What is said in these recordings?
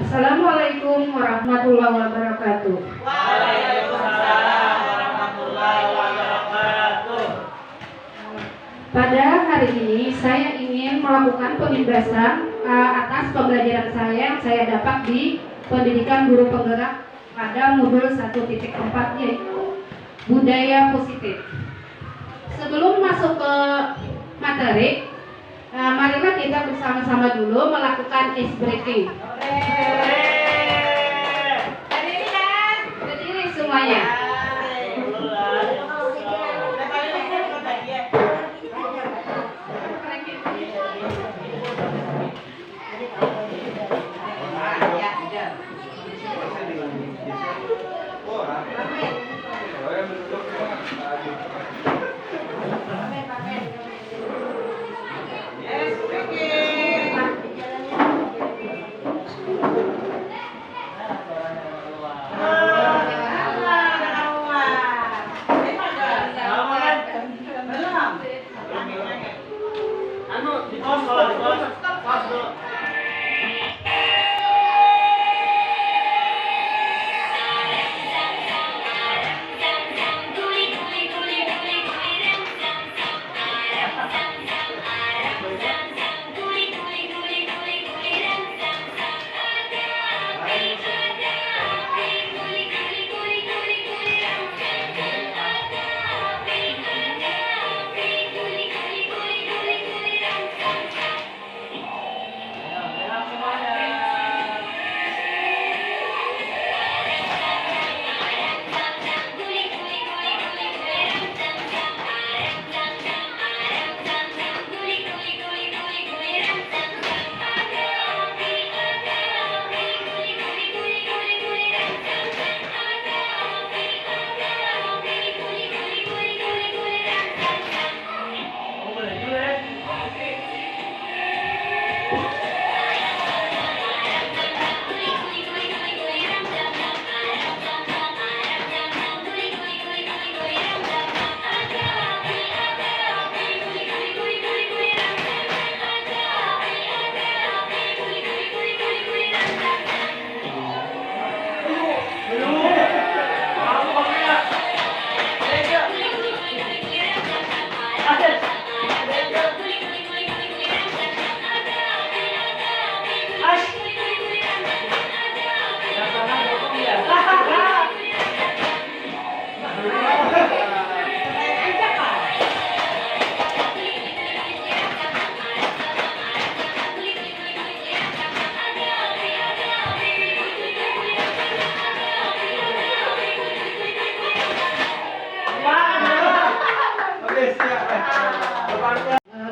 Assalamualaikum warahmatullahi wabarakatuh. Waalaikumsalam warahmatullahi wabarakatuh. Pada hari ini saya ingin melakukan penindasan atas pembelajaran saya yang saya dapat di pendidikan guru penggerak pada modul 1.4 yaitu budaya positif. Sebelum masuk ke materi, marilah kita bersama-sama dulu melakukan ice breaking. Berdiri semuanya.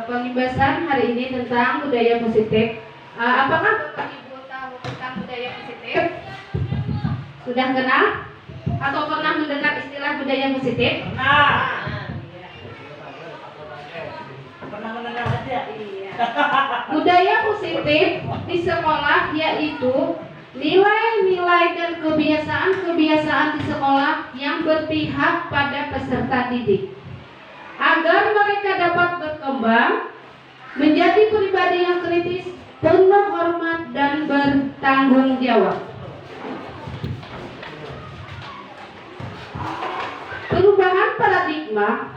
Pembahasan hari ini tentang budaya positif. Apakah Bapak Ibu tahu tentang budaya positif? Sudah kenal? Atau pernah mendengar istilah budaya positif? Pernah mendengar saja? Iya. Budaya positif di sekolah yaitu nilai-nilai dan kebiasaan-kebiasaan di sekolah yang berpihak pada peserta didik, agar mereka dapat berkembang menjadi pribadi yang kritis, penuh hormat dan bertanggung jawab. Perubahan paradigma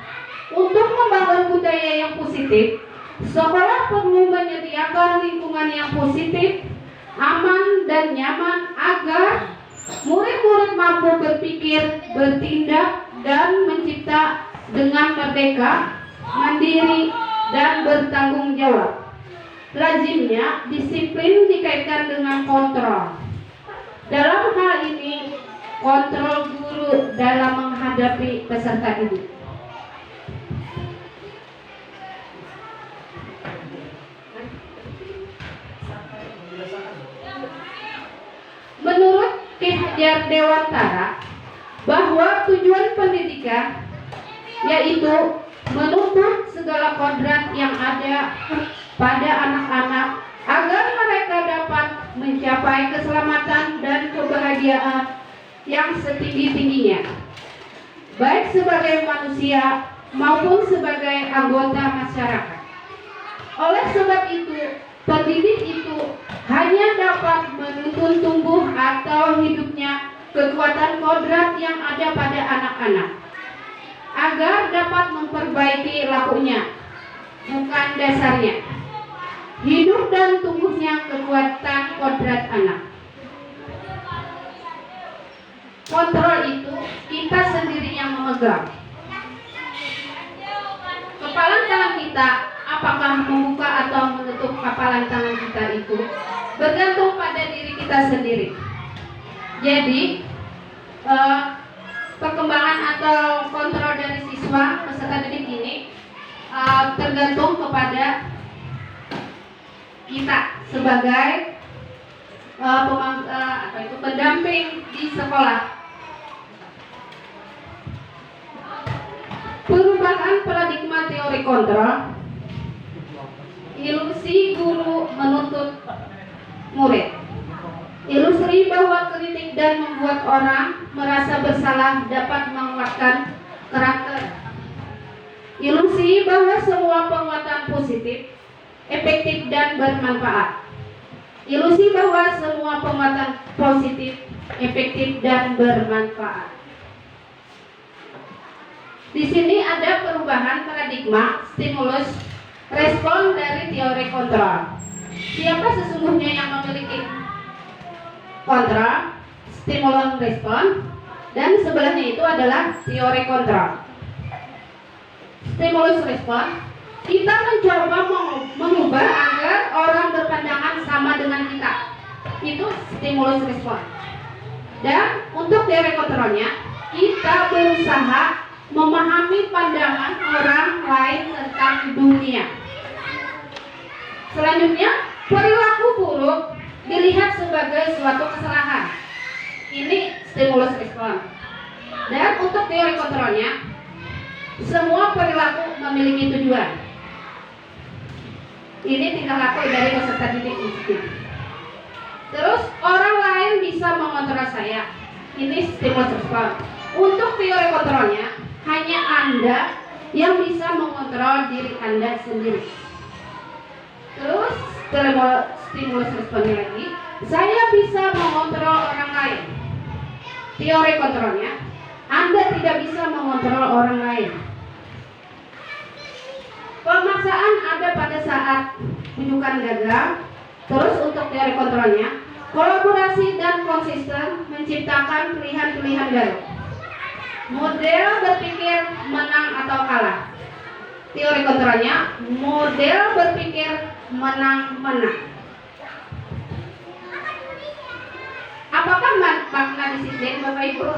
untuk membangun budaya yang positif, sekolah perlu menyediakan lingkungan yang positif, aman dan nyaman agar murid-murid mampu berpikir, bertindak dan mencipta dengan merdeka, mandiri, dan bertanggung jawab. Lazimnya, disiplin dikaitkan dengan kontrol. Dalam hal ini, kontrol guru dalam menghadapi peserta didik. Menurut Ki Hajar Dewantara, bahwa tujuan pendidikan yaitu menuntut segala kodrat yang ada pada anak-anak agar mereka dapat mencapai keselamatan dan kebahagiaan yang setinggi-tingginya, baik sebagai manusia maupun sebagai anggota masyarakat. Oleh sebab itu, Pendidik itu hanya dapat menuntun tumbuh atau hidupnya kekuatan kodrat yang ada pada anak-anak agar dapat memperbaiki lakunya, bukan dasarnya. Hidup dan tumbuhnya kekuatan kodrat anak. Kontrol itu kita sendiri yang memegang. Kepalan tangan kita, apakah membuka atau menutup kepalan tangan kita itu bergantung pada diri kita sendiri. Jadi perkembangan atau kontrol dari siswa peserta didik ini tergantung kepada kita sebagai pendamping di sekolah. Perubahan paradigma teori kontrol, ilusi guru menuntut murid, ilusi bahwa kritik dan membuat orang merasa bersalah dapat menguatkan karakter, ilusi bahwa semua penguatan positif, efektif dan bermanfaat, ilusi bahwa semua penguatan positif, efektif dan bermanfaat. Di sini ada perubahan paradigma, stimulus, respon dari teori kontrol. Siapa sesungguhnya yang memiliki kontrol, stimulus, respon, dan sebelahnya itu adalah teori kontrol. Stimulus, respon, kita mencoba mengubah agar orang berpandangan sama dengan kita. Itu stimulus, respon. Dan untuk teori kontrolnya, kita berusaha memahami pandangan orang lain tentang dunia. Selanjutnya, perilaku buruk dilihat sebagai suatu kesalahan. Ini stimulus respon. Dan untuk teori kontrolnya, semua perilaku memiliki tujuan. Ini tingkah laku dari peserta didik institut. Terus orang lain bisa mengontrol saya. Ini stimulus respon. Untuk teori kontrolnya, hanya Anda yang bisa mengontrol diri Anda sendiri. Terus stimulus responnya lagi, saya bisa mengontrol orang lain. Teori kontrolnya, Anda tidak bisa mengontrol orang lain. Pemaksaan ada pada saat rujukan gagal. Terus untuk teori kontrolnya, kolaborasi dan konsisten menciptakan pilihan-pilihan baru. Model berpikir menang atau kalah. Teori kontrolnya, model berpikir menang-menang. Apakah makna disiplin, Bapak Ibu?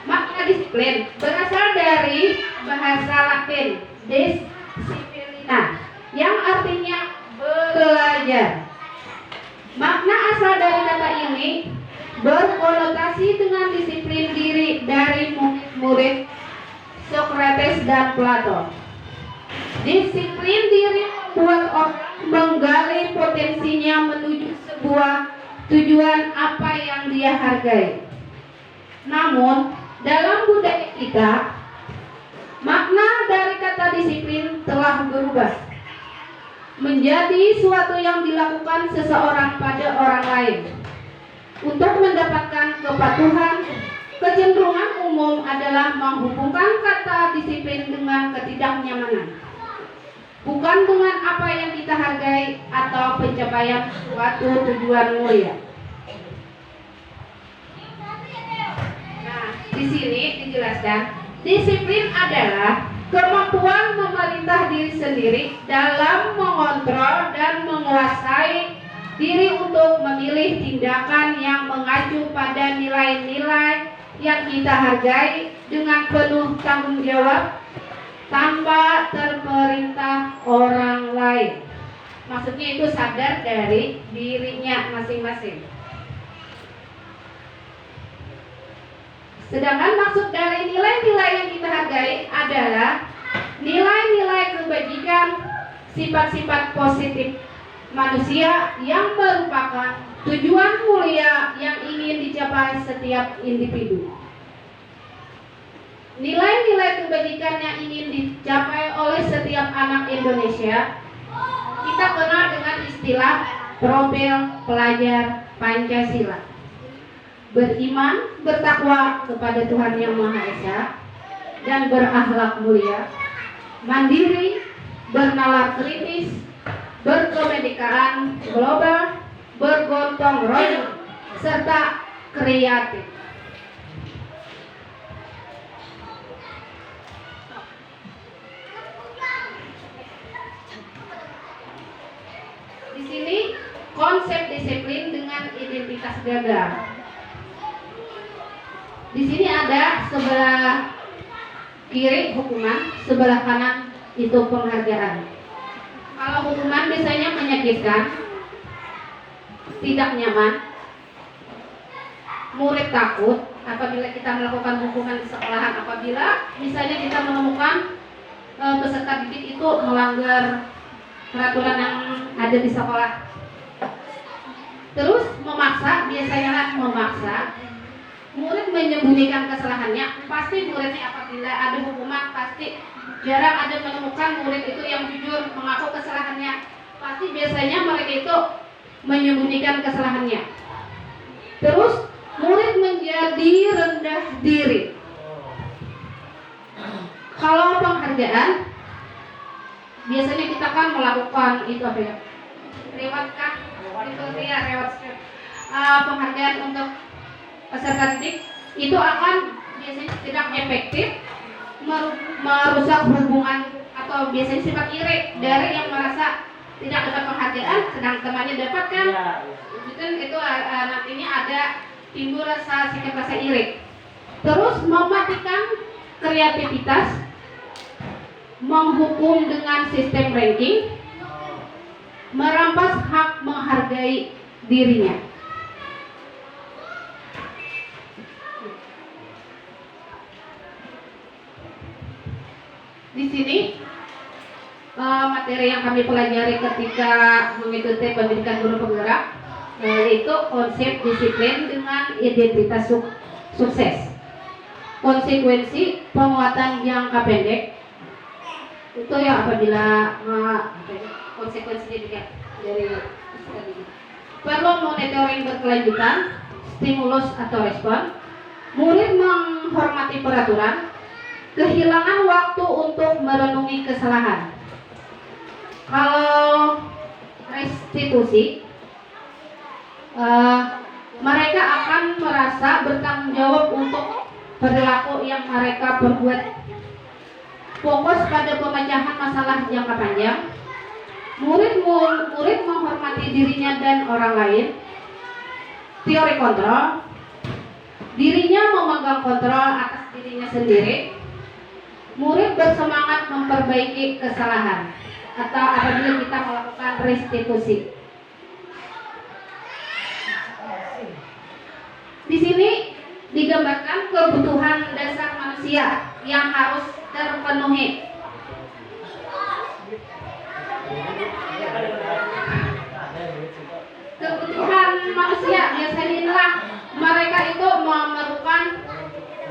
Makna disiplin berasal dari bahasa Latin disciplina, yang artinya belajar. Makna asal dari kata ini berkonotasi dengan disiplin diri dari murid Socrates dan Plato. Disiplin diri membuat orang menggali potensinya menuju sebuah tujuan apa yang dia hargai. Namun, dalam budaya kita, makna dari kata disiplin telah berubah menjadi suatu yang dilakukan seseorang pada orang lain. Untuk mendapatkan kepatuhan, kecenderungan umum adalah menghubungkan kata disiplin dengan ketidaknyamanan, bukan dengan apa yang kita hargai atau pencapaian suatu tujuan mulia. Nah, di sini dijelaskan, disiplin adalah kemampuan memerintah diri sendiri dalam mengontrol dan menguasai diri untuk memilih tindakan yang mengacu pada nilai-nilai yang kita hargai dengan penuh tanggung jawab tanpa terperintah orang lain. Maksudnya itu sadar dari dirinya masing-masing. Sedangkan maksud dari nilai-nilai yang kita hargai adalah nilai-nilai kebajikan, sifat-sifat positif manusia yang merupakan tujuan mulia yang ingin dicapai setiap individu. nilai-nilai kebajikan yang ingin dicapai oleh setiap anak Indonesia, kita kenal dengan istilah profil pelajar Pancasila. Beriman, bertakwa kepada Tuhan Yang Maha Esa, dan berakhlak mulia, mandiri, bernalar kritis, berkebinekaan global, bergotong royong, serta kreatif. Di sini konsep disiplin dengan identitas gagal. Di sini ada sebelah kiri hukuman, sebelah kanan itu penghargaan. Kalau hukuman biasanya menyakitkan, tidak nyaman, murid takut apabila kita melakukan hukuman di sekolahan. Apabila misalnya kita menemukan peserta didik itu melanggar peraturan yang ada di sekolah, terus memaksa, biasanya memaksa murid menyembunyikan kesalahannya. Pasti muridnya apabila ada hukuman, pasti jarang ada menemukan murid itu yang jujur mengaku kesalahannya. Pasti biasanya mereka itu menyembunyikan kesalahannya. Terus murid menjadi rendah diri. Kalau penghargaan, biasanya kita kan melakukan itu apa ya? Reward kah? Itu dia reward. Penghargaan untuk peserta didik itu akan biasanya tidak efektif, merusak hubungan atau biasanya sifat iri dari yang merasa tidak ada penghargaan sedang temannya dapatkan. Itu nantinya ada timbul sikap rasa iri. Terus mematikan kreativitas, menghukum dengan sistem ranking, merampas hak menghargai dirinya. Di sini materi yang kami pelajari ketika mengikuti pendidikan guru penggerak yaitu konsep disiplin dengan identitas sukses, konsekuensi penguatan jangka pendek. Itu ya apabila konsekuensinya juga dari perlu monitoring berkelanjutan, stimulus atau respon, murid menghormati peraturan, kehilangan waktu untuk merenungi kesalahan. Kalau restitusi, mereka akan merasa bertanggung jawab untuk perilaku yang mereka perbuat. Fokus pada pemecahan masalah jangka panjang. Murid menghormati dirinya dan orang lain. Teori kontrol, dirinya memegang kontrol atas dirinya sendiri. Murid bersemangat memperbaiki kesalahan atau apabila kita melakukan restitusi. Di sini digambarkan kebutuhan dasar manusia yang harus terpenuhi. Kebutuhan manusia biasanya inilah mereka itu memerlukan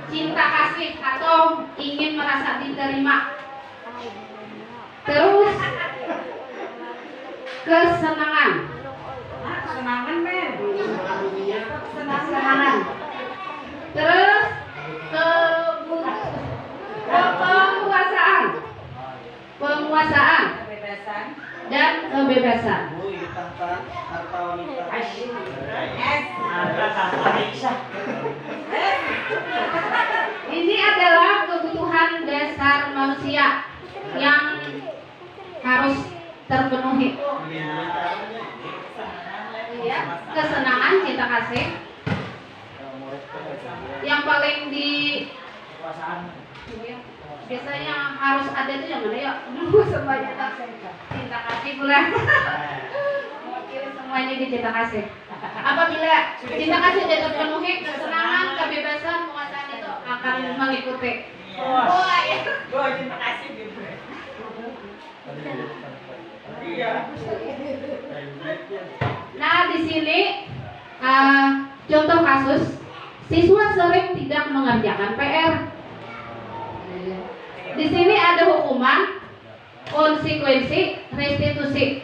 cinta kasih atau ingin merasa diterima. Terus kesenangan. Kesenangan. Terus penguasaan dan kebebasan. Ini adalah kebutuhan dasar manusia yang harus terpenuhi. Ya, kesenangan, cinta kasih. Yang paling di biasanya harus ada itu yang mana ya? Semuanya cinta kasih pula. Mewakili semuanya di cinta kasih. Apabila cinta kasih sudah terpenuhi, kesenangan, kebebasan, penguasaan itu akan mengikuti. Oh ya. Cinta kasih gitu. Nah di sini contoh kasus siswa sering tidak mengerjakan PR. Iya. Di sini ada hukuman, konsekuensi, restitusi.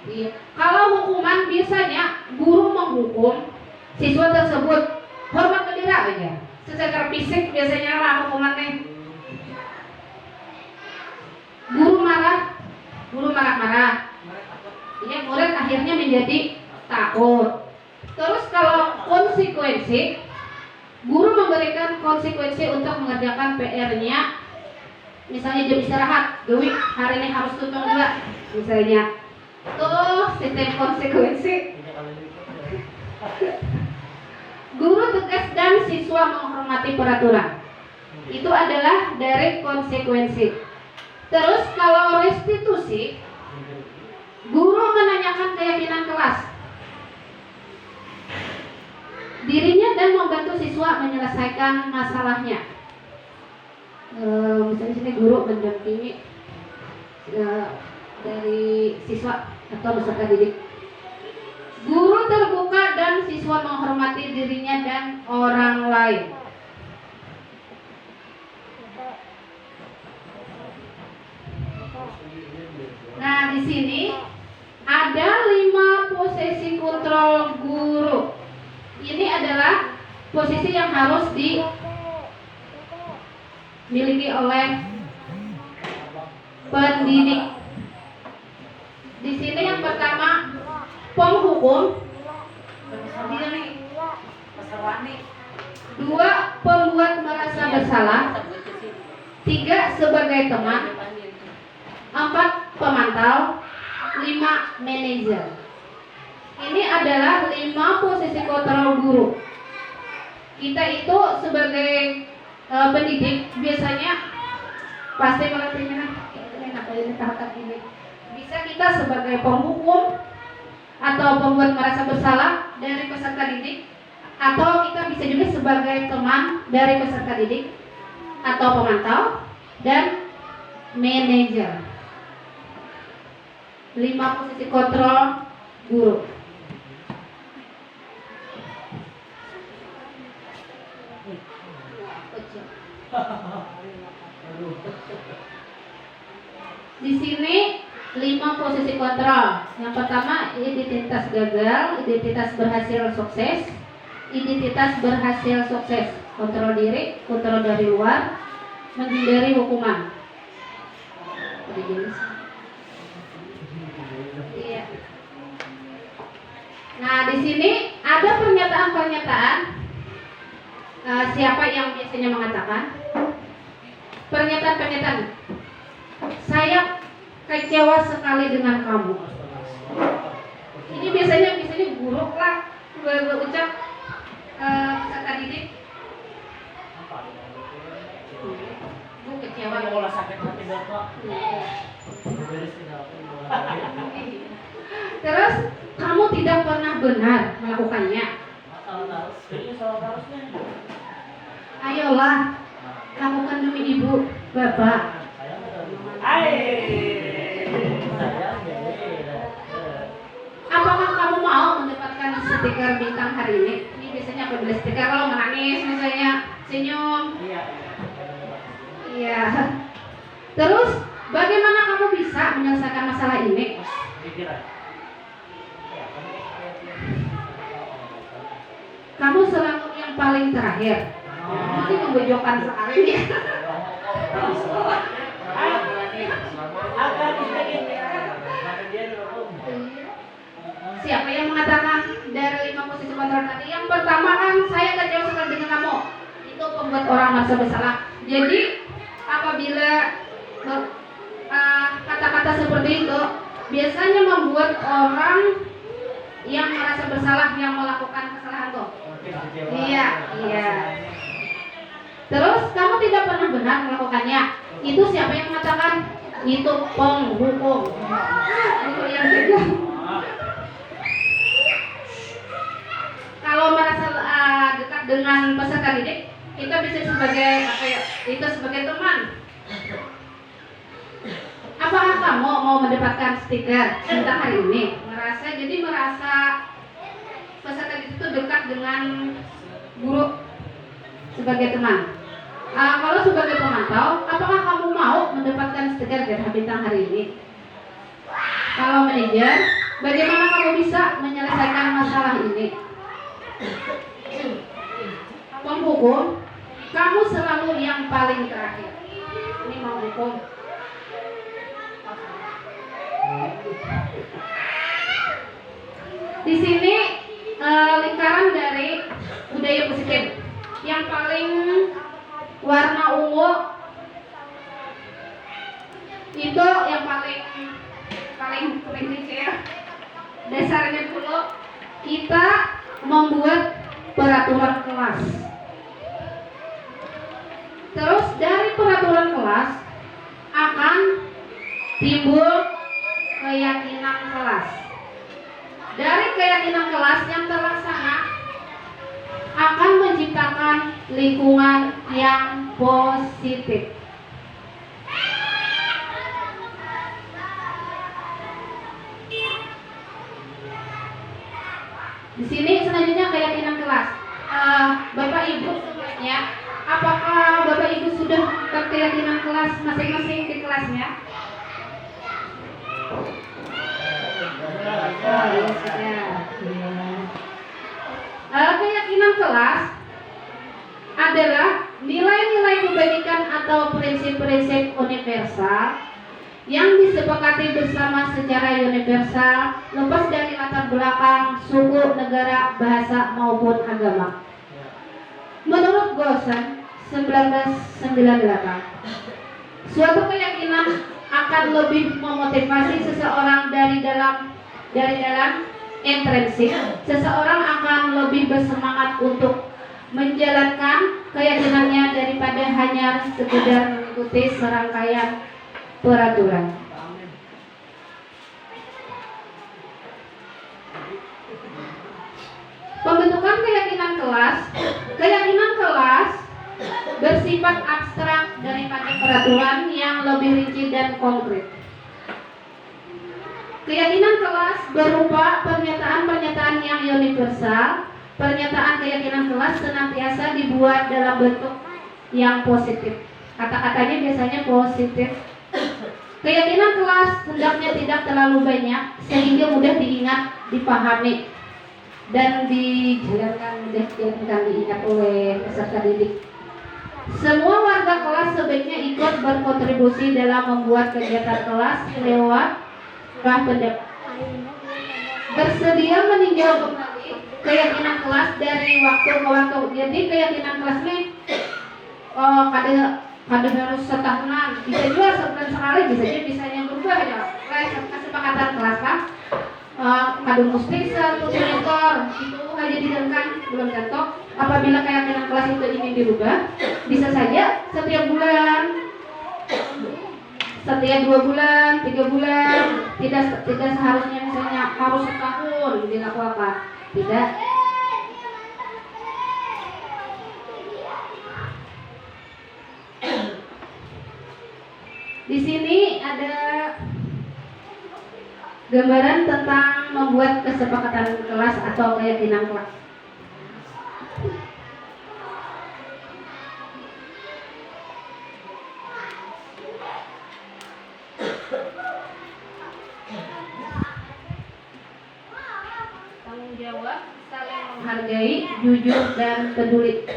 Iya. Kalau hukuman biasanya guru menghukum siswa tersebut hormat bendera aja. Secara fisik biasanya lah hukumannya. Guru marah-marah. Ya, murid akhirnya menjadi takut. Terus kalau konsekuensi, guru memberikan konsekuensi untuk mengerjakan PR-nya. Misalnya jam istirahat, Dewi hari ini harus tutup enggak? Misalnya. Tuh sistem konsekuensi. Guru tegas dan siswa menghormati peraturan. Itu adalah dari konsekuensi. Terus kalau restitusi, guru menanyakan keyakinan kelas, dirinya dan membantu siswa menyelesaikan masalahnya. Misalnya sini guru mendampingi dari siswa atau peserta didik. Guru terbuka dan siswa menghormati dirinya dan orang lain. Nah, di sini ada 5 posisi kontrol guru. Ini adalah posisi yang harus dimiliki oleh pendidik. Di sini yang pertama penghukum, 2 pembuat merasa bersalah, 3 sebagai teman, 4 pemantau, 5 manajer. Ini adalah 5 posisi kontrol guru. Kita itu sebagai pendidik biasanya pasti melatihnya ini. Bisa kita sebagai penghukum atau pembuat merasa bersalah dari peserta didik, atau kita bisa juga sebagai teman dari peserta didik, atau pemantau dan manajer. 5 posisi kontrol guru. Di sini 5 posisi kontrol. Yang pertama identitas gagal, identitas berhasil sukses, identitas berhasil sukses, kontrol diri, kontrol dari luar, menghindari hukuman. Iya. Nah, di sini ada pernyataan-pernyataan. Siapa yang biasanya mengatakan pernyataan-pernyataan? Saya kecewa sekali dengan kamu. Ini biasanya buruk lah berucap peserta didik. Bu kecewa. Kalau sakit hati Bapak. Terus kamu tidak pernah benar melakukannya. Ayolah, lakukan demi ibu, bapak. Apakah kamu mau mendapatkan stiker bintang hari ini? Ini biasanya apa beli stiker kalau menangis misalnya, senyum. Iya. Terus bagaimana kamu bisa menyelesaikan masalah ini? Kamu selalu yang paling terakhir. Ini membojokkan sekali ya. Siapa yang mengatakan dari 5 posisi kontrol tadi? Yang pertama kan saya kecewa sekali dengan kamu. Itu membuat orang merasa bersalah. Jadi apabila kata-kata seperti itu biasanya membuat orang yang merasa bersalah yang melakukan kesalahan tuh. Iya. Terus kamu tidak pernah benar melakukannya. Itu siapa yang mengatakan? Itu penghukum. Itu yang kedua. Kalau merasa dekat dengan peserta didik, kita bisa sebagai itu sebagai teman. Apakah kamu mau mendapatkan stiker tentang hari ini? Merasa peserta didik itu dekat dengan guru sebagai teman. Kalau sebagai pemantau, apakah kamu mau mendapatkan stiker gerah bintang hari ini? Kalau manajer, bagaimana kamu bisa menyelesaikan masalah ini? Penghukum, kamu selalu yang paling terakhir. Ini mau hukum. Di sini lingkaran dari budaya positif. Yang paling warna ungu itu yang paling kecil. Dasarnya dulu kita membuat peraturan kelas. Terus dari peraturan kelas akan timbul keyakinan kelas. Dari keyakinan kelas yang terlaksana akan menciptakan lingkungan yang positif. Di sini selanjutnya keyakinan kelas. Bapak Ibu semuanya, apakah Bapak Ibu sudah berkeyakinan kelas masing-masing di kelasnya? Oh, ya sudah. Keyakinan kelas adalah nilai-nilai kebajikan atau prinsip-prinsip universal yang disepakati bersama secara universal, lepas dari latar belakang, suku, negara, bahasa maupun agama. Menurut Gosen 1998, suatu keyakinan akan lebih memotivasi seseorang dari dalam intrinsik. Seseorang akan lebih bersemangat untuk menjalankan keyakinannya daripada hanya sekedar mengikuti serangkaian peraturan. Pembentukan keyakinan kelas bersifat abstrak daripada peraturan yang lebih rinci dan konkret. Keyakinan kelas berupa pernyataan-pernyataan yang universal. Pernyataan keyakinan kelas senantiasa dibuat dalam bentuk yang positif. Kata-katanya biasanya positif. Keyakinan kelas hendaknya tidak terlalu banyak sehingga mudah diingat, dipahami, dan dijalankan diingat oleh peserta didik. Semua warga kelas sebaiknya ikut berkontribusi dalam membuat kegiatan kelas lewat pendapat. Bersedia meninjau kembali keyakinan kelas dari waktu ke waktu. Jadi keyakinan kelas ini kadang harus setahunan, bisa juga sebulan sekali, bisa yang berubah ya. Kesepakatan kelas kan, kadang mesti satu monitor itu hanya dijalankan belum contoh. Apabila keyakinan kelas itu ingin dirubah, bisa saja setiap bulan, setiap 2 bulan, 3 bulan, tidak seharusnya misalnya harus setahun dilakukan, tidak. Di sini ada gambaran tentang membuat kesepakatan kelas atau keyakinan kelas. Tanggung jawab, saling menghargai, jujur dan peduli.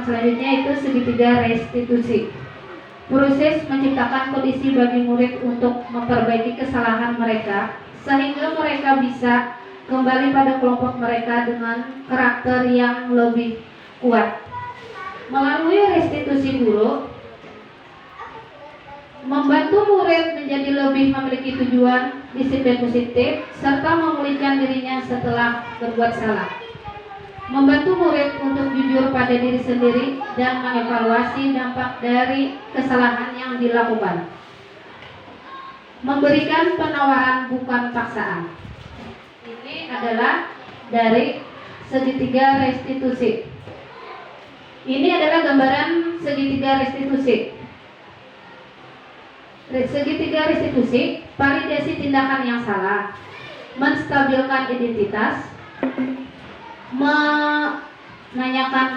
Selanjutnya itu segitiga restitusi. Proses menciptakan kondisi bagi murid untuk memperbaiki kesalahan mereka sehingga mereka bisa kembali pada kelompok mereka dengan karakter yang lebih kuat. Melalui restitusi guru membantu murid menjadi lebih memiliki tujuan, disiplin positif, serta memulihkan dirinya setelah berbuat salah. Membantu murid untuk jujur pada diri sendiri dan mengevaluasi dampak dari kesalahan yang dilakukan. Memberikan penawaran bukan paksaan. Ini adalah dari segitiga restitusi. Ini adalah gambaran segitiga restitusi. Segitiga restitusi, validasi tindakan yang salah, menstabilkan identitas, menanyakan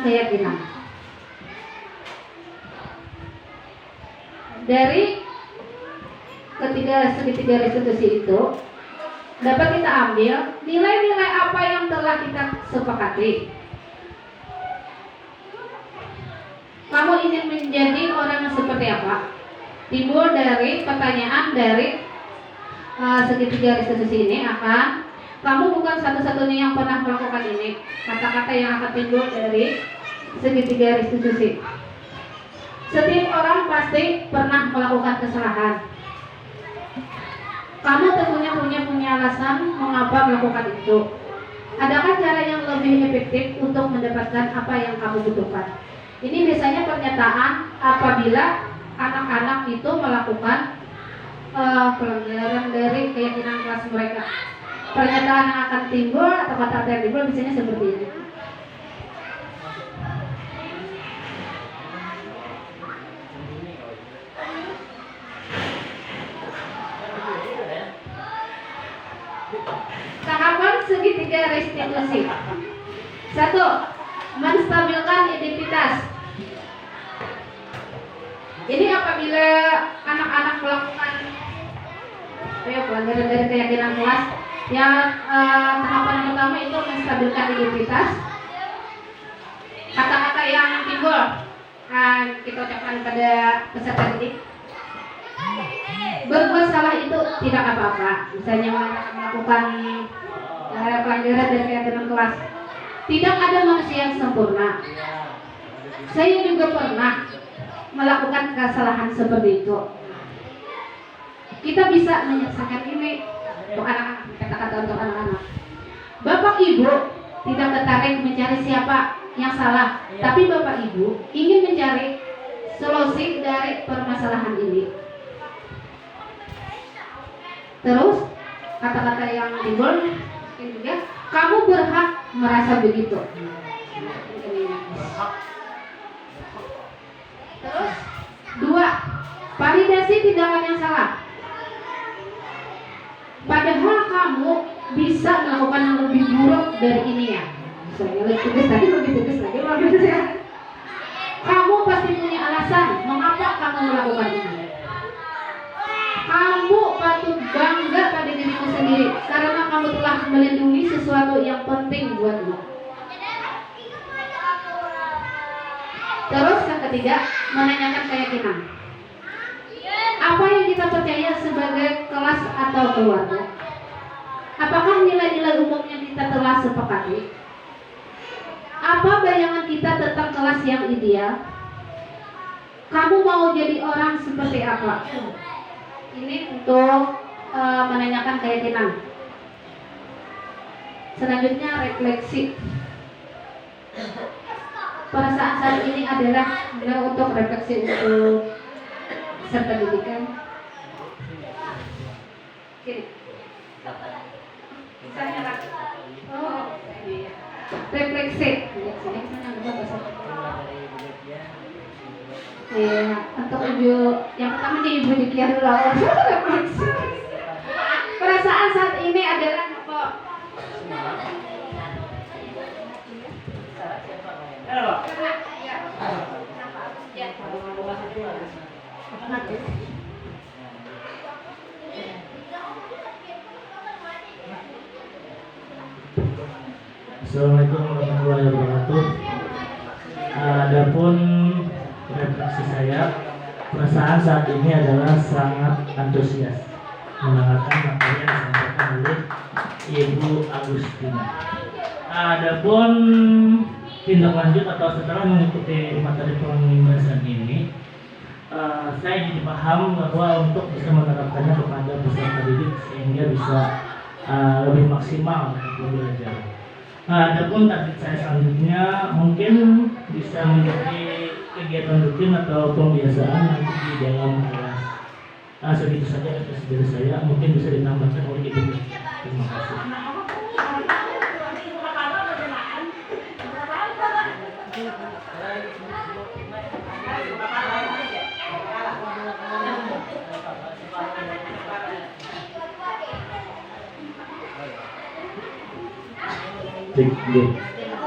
keyakinan. Dari segitiga restitusi itu dapat kita ambil nilai-nilai apa yang telah kita sepakati. Kamu ingin menjadi orang yang seperti apa? Timbul dari pertanyaan dari segitiga restitusi ini akan kamu bukan satu-satunya yang pernah melakukan ini. Kata-kata yang akan timbul dari segitiga restitusi. Setiap orang pasti pernah melakukan kesalahan. Kamu tentunya punya alasan mengapa melakukan itu. Adakah cara yang lebih efektif untuk mendapatkan apa yang kamu butuhkan? Ini biasanya pernyataan apabila anak-anak itu melakukan pelanggaran dari keyakinan kelas mereka. Pernyataan yang akan timbul atau kata-kata yang timbul biasanya seperti ini. Tahapan segitiga restitusi. 1. Menstabilkan identitas. Ini apabila anak-anak melakukan pelanggaran dari keyakinan kelas, yang tahapan yang pertama itu menstabilkan identitas. Kata-kata yang timbul kita ucapkan pada peserta didik. Berbuat salah itu tidak apa-apa. Misalnya melakukan pelanggaran dari keyakinan kelas. Tidak ada manusia yang sempurna. Saya juga pernah melakukan kesalahan seperti itu. Kita bisa menyelesaikan ini untuk anak-anak, kata-kata untuk anak-anak. Bapak Ibu tidak tertarik mencari siapa yang salah, tapi Bapak Ibu ingin mencari solusi dari permasalahan ini. Terus kata-kata yang timbul juga, kamu berhak merasa begitu. Terus 2. Validasi tindakan yang salah. Padahal kamu bisa melakukan yang lebih buruk dari ini ya. Saya lebih tegas tadi, lebih tegas lagi, lebih tegas ya. Kamu pasti punya alasan mengapa kamu melakukan ini. Kamu patut bangga pada dirimu sendiri karena kamu telah melindungi sesuatu yang penting buatmu. Terus yang ketiga, menanyakan keyakinan. Apa yang kita percaya sebagai kelas atau keluarga? Apakah nilai-nilai umum yang kita telah sepakati? Apa bayangan kita tentang kelas yang ideal? Kamu mau jadi orang seperti apa? Ini untuk menanyakan keyakinan. Selanjutnya refleksi. Perasaan saat ini adalah untuk refleksi untuk peserta didikan. Gini. Misalnya refleksi. Ya, untuk ibu yang pertama nih ibu Dikia dulu. Refleksi. Perasaan saat ini adalah kok. Assalamualaikum warahmatullahi wabarakatuh. Adapun refleksi saya, perasaan saat ini adalah sangat antusias mendengarkan materi yang disampaikan oleh Ibu Agustina. Adapun tindak lanjut atau setelah mengikuti materi pembahasan ini, saya jadi paham bahwa untuk bisa menerapkannya kepada peserta didik sehingga bisa lebih maksimal untuk belajar. Adapun target saya selanjutnya mungkin bisa menjadi kegiatan rutin atau pembiasaan nanti di dalam kelas. Segitu saja atas dari saya, mungkin bisa ditambahkan oleh Ibu. Terima kasih. Cik, nggih.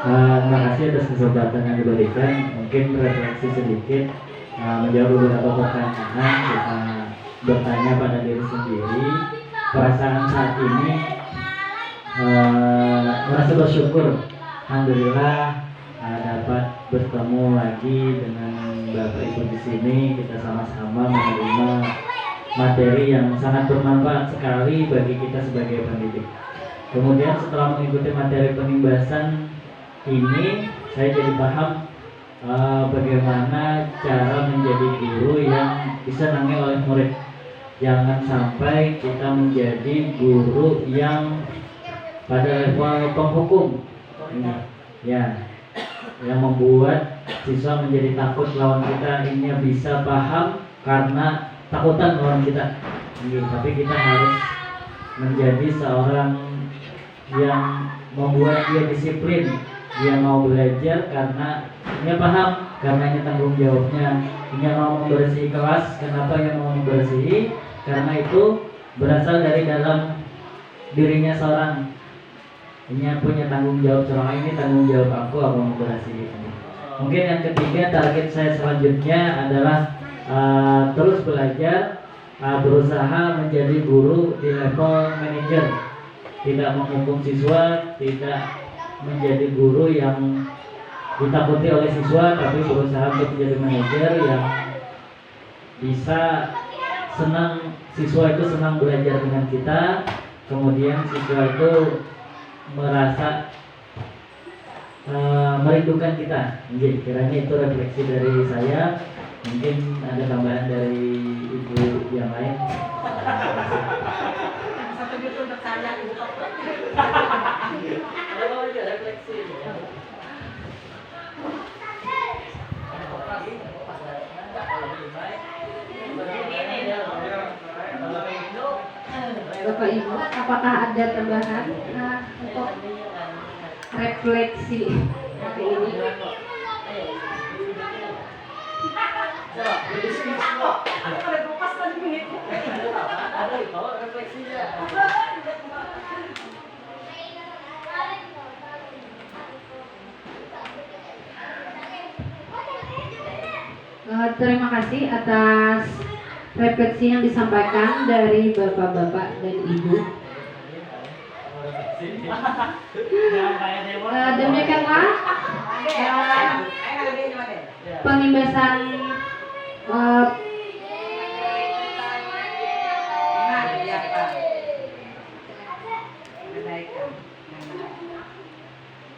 Terima kasih atas kesempatan yang diberikan. Mungkin refleksi sedikit, menjawab beberapa pertanyaan, kita bertanya pada diri sendiri. Perasaan saat ini merasa bersyukur, alhamdulillah dapat bertemu lagi dengan Bapak Ibu di sini. Kita sama-sama menerima materi yang sangat bermanfaat sekali bagi kita sebagai pendidik. Kemudian setelah mengikuti materi penimbasan ini, saya jadi paham bagaimana cara menjadi guru yang disenangi oleh murid. Jangan sampai kita menjadi guru yang pada level penghukum, ya, yang membuat siswa menjadi takut lawan kita. Ini bisa paham karena takutan lawan kita. Tapi kita harus menjadi seorang yang membuat dia disiplin, dia mau belajar karena dia paham, karena ini tanggung jawabnya. Dia mau membersihi kelas, kenapa dia mau membersihi? Karena itu berasal dari dalam dirinya seorang. Ini punya tanggung jawab, selama ini tanggung jawab aku membersihi. Mungkin yang ketiga, target saya selanjutnya adalah terus belajar, berusaha menjadi guru di level manajer. Tidak menghukum siswa, tidak menjadi guru yang ditakuti oleh siswa, tapi berusaha untuk menjadi manajer yang bisa senang, siswa itu senang belajar dengan kita, kemudian siswa itu merasa merindukan kita. Kiranya itu refleksi dari saya. Mungkin ada tambahan dari ibu yang lain. Satu juta untuk saya, ibu. Apa aja refleksi? Bapak Ibu, apakah ada tambahan untuk refleksi hari ini? Terima kasih atas refleksi yang disampaikan dari bapak-bapak dan ibu. Demikianlah penimbasan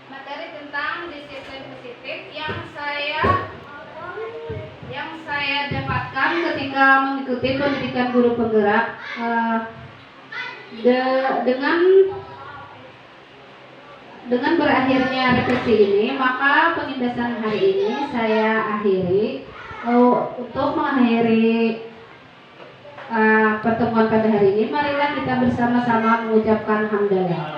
materi tentang disiplin positif yang saya dapatkan ketika mengikuti pendidikan guru penggerak. Dengan berakhirnya refleksi ini, maka penimbasan hari ini saya akhiri. Untuk mengakhiri pertemuan pada hari ini, marilah kita bersama-sama mengucapkan hamdalah.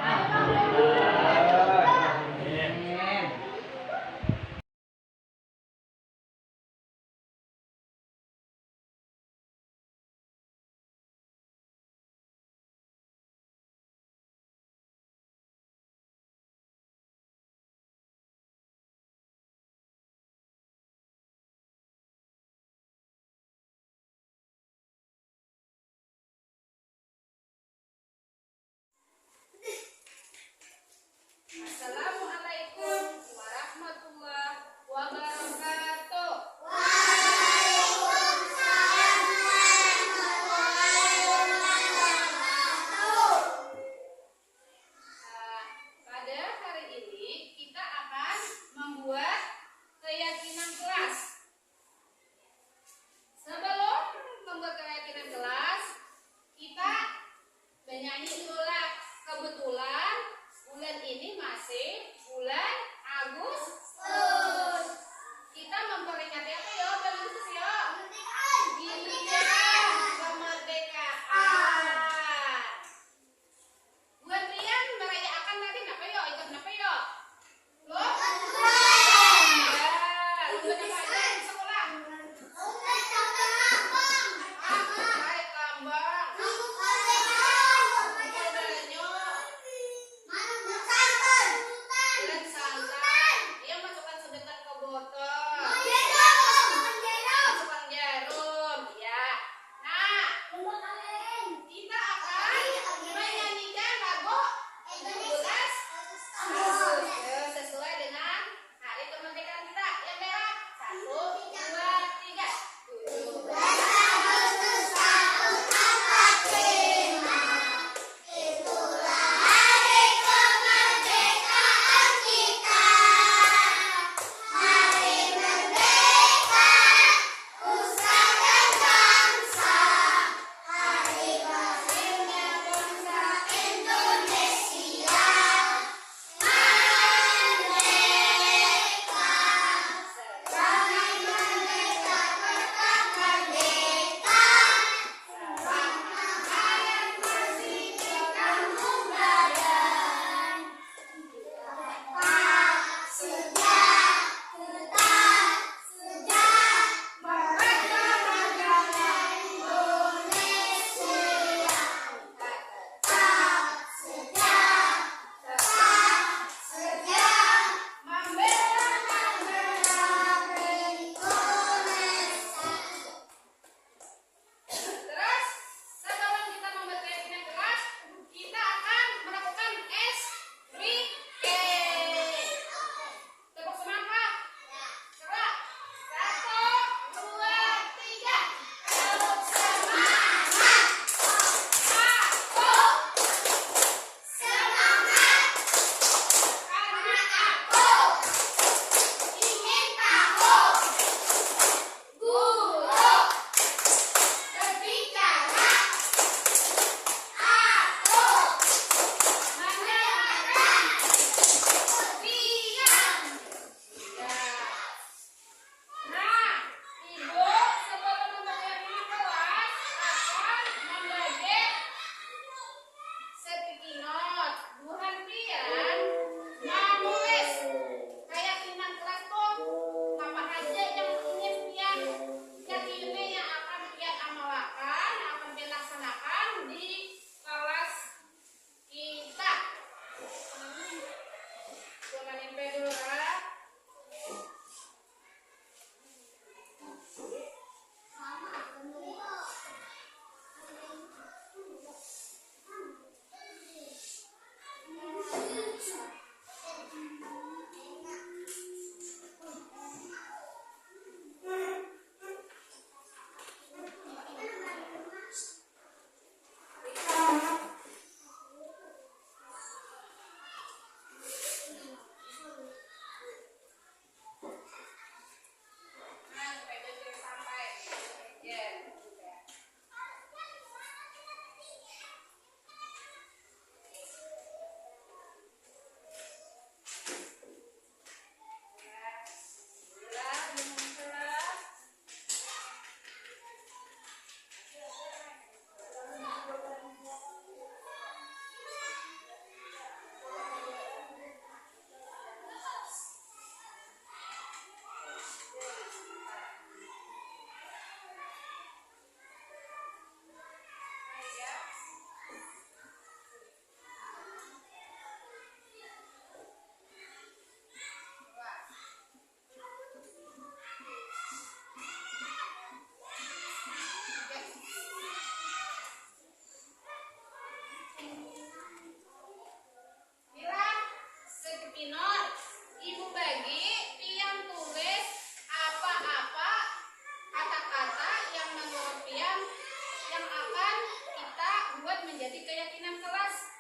Jadi keyakinan kelas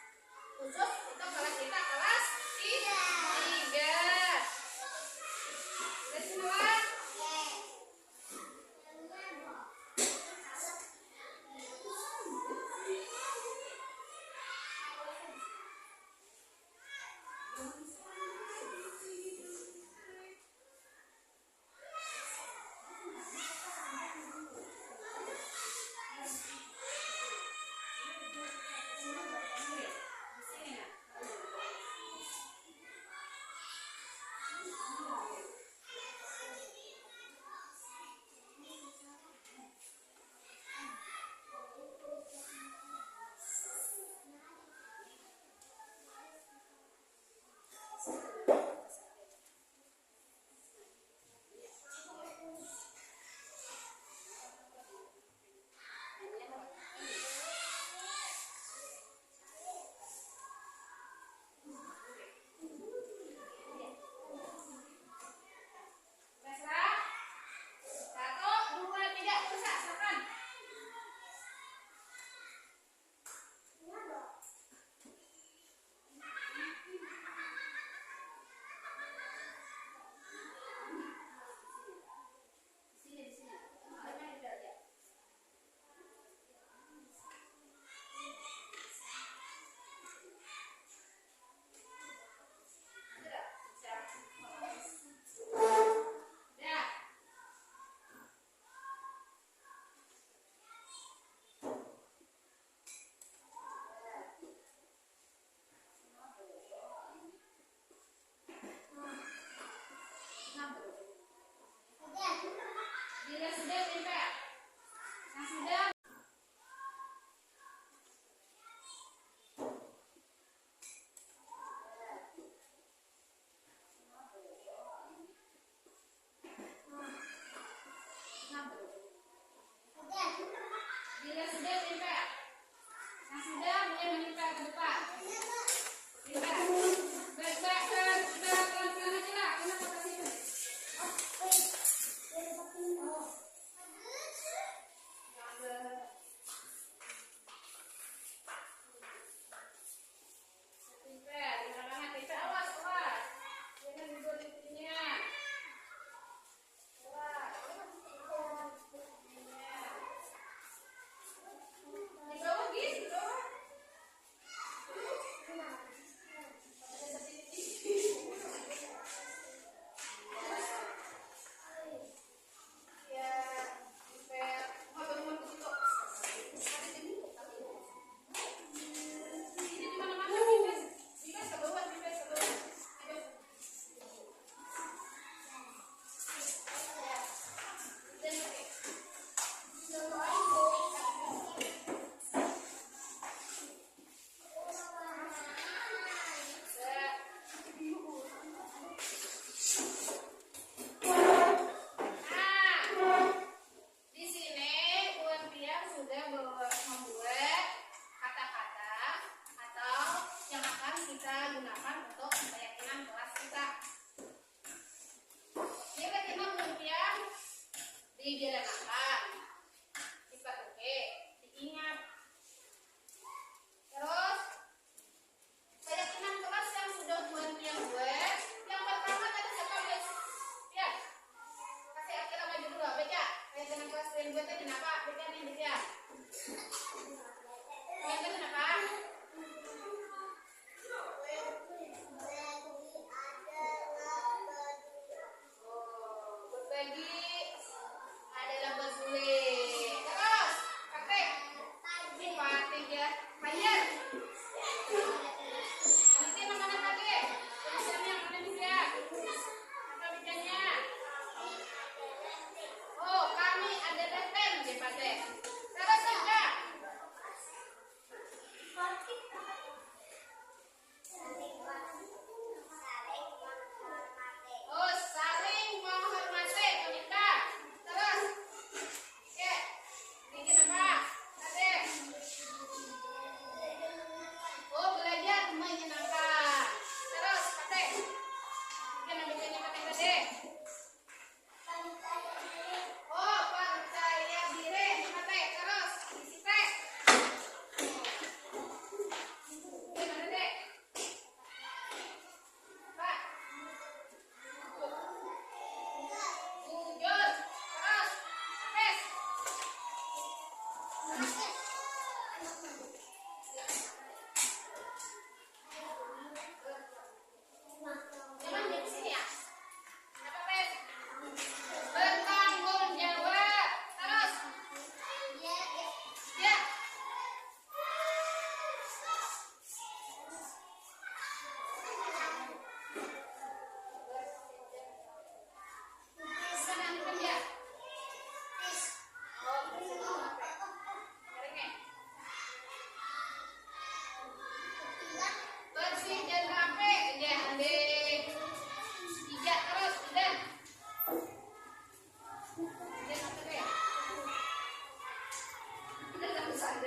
khusus untuk kelas kita kelas 3. Udah semua? Bila sudah tempel. Yang sudah. Bila sudah tempel. Yang sudah boleh menempel ke depan. Tempel. Baik-baik pelan-pelan aja lah. Kenapa kasih ini?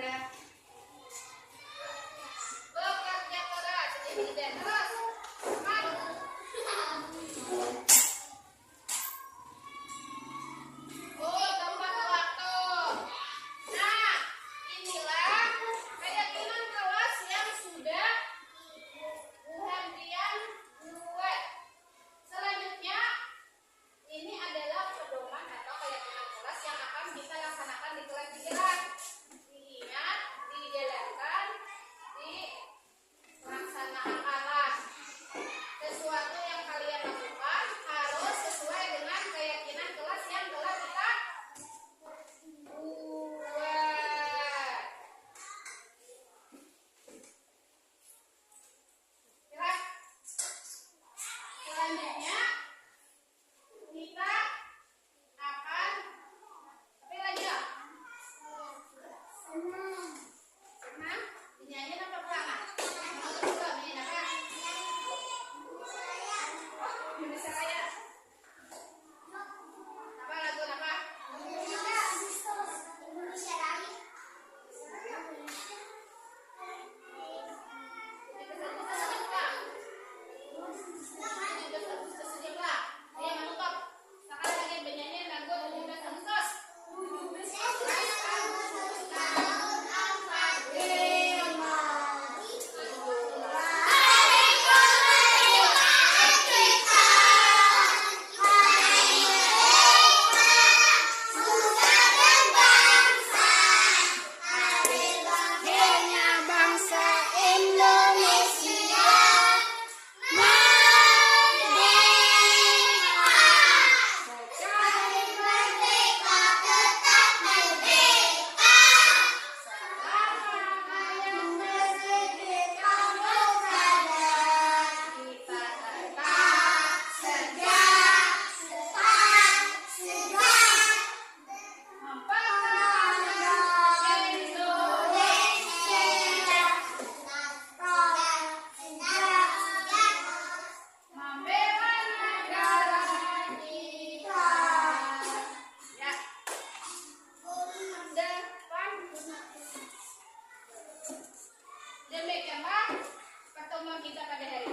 muda. Bekerja keras jadi dan terus maju. Oh, tepat waktu. Nah, inilah keyakinan kelas yang sudah Bu Hendrian buat. Selanjutnya, ini adalah pedoman atau keyakinan kelas yang akan kita laksanakan di kelas 3. Diingat, dijalankan, dilaksanakan kelas. Sesuatu yang kalian lakukan harus sesuai dengan keyakinan kelas yang telah kita buat. Ya. Selanjutnya kita akan apa lagi ya? Senang? Dinyanyiin apa pelangan? Coba nyanyiin apa? Indonesia Raya. Apa lagu apa? Bangsa Indonesia merdeka, tetap merdeka. Yang merdeka bersadar, kita tetap segar, Membela negara kita. Ya. Depan. Demikianlah pertemuan kita pada hari ini.